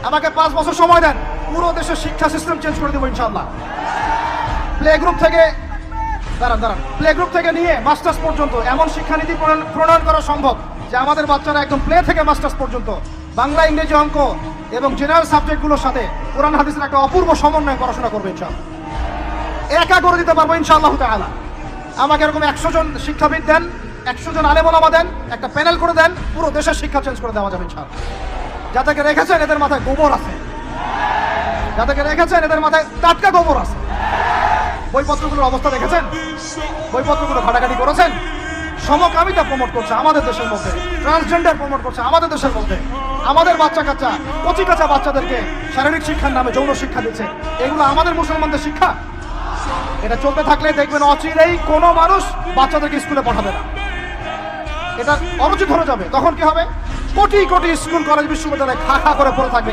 আমাকে 5 বছর সময় দেন, পুরো দেশের শিক্ষা সিস্টেম চেঞ্জ করে দেবো ইনশাআল্লাহ। প্লে গ্রুপ থেকে প্লে গ্রুপ থেকে নিয়ে মাস্টার্স পর্যন্ত এমন শিক্ষানীতি প্রণয়ন করা সম্ভব যে আমাদের বাচ্চারা একদম প্লে থেকে মাস্টার্স পর্যন্ত বাংলা, ইংরেজি, অঙ্ক এবং জেনারেল সাবজেক্টগুলোর সাথে কোরআন হাদিসের একটা অপূর্ব সমন্বয়ে পড়াশোনা করবে ইনশাআল্লাহ। একা করে দিতে পারবো ইনশাআল্লাহ তাআলা। আমাকে এরকম 100 জন শিক্ষাবিদ দেন, 100 জন আলেম ওলামা দেন, একটা প্যানেল করে দেন, পুরো দেশের শিক্ষা চেঞ্জ করে দেওয়া যাবে ইনশাআল্লাহ। যাদেরকে রেখেছেন এদের মাথায় গোবর আছে, যাদেরকে রেখেছেন এদের মাথায় টাটকা গোবর আছে। বইপত্রগুলোর অবস্থা দেখেছেন? বইপত্রগুলো ঘাটাঘাটি করেছেন? সমকামিতা প্রমোট করছে আমাদের দেশের মধ্যে, ট্রান্সজেন্ডার প্রমোট করছে আমাদের দেশের মধ্যে, আমাদের বাচ্চা কাচ্চা কচি কাঁচা বাচ্চাদেরকে শারীরিক শিক্ষার নামে যৌন শিক্ষা দিচ্ছে। এগুলো আমাদের মুসলমানদের শিক্ষা? এটা চলতে থাকলে দেখবেন অচিরেই কোনো মানুষ বাচ্চাদেরকে স্কুলে পাঠাবে না, এটা অরুচি ধরে যাবে। তখন কি হবে? কোটি কোটি স্কুল, কলেজ, বিশ্ববিদ্যালয় খা খা করে পড়ে থাকবে।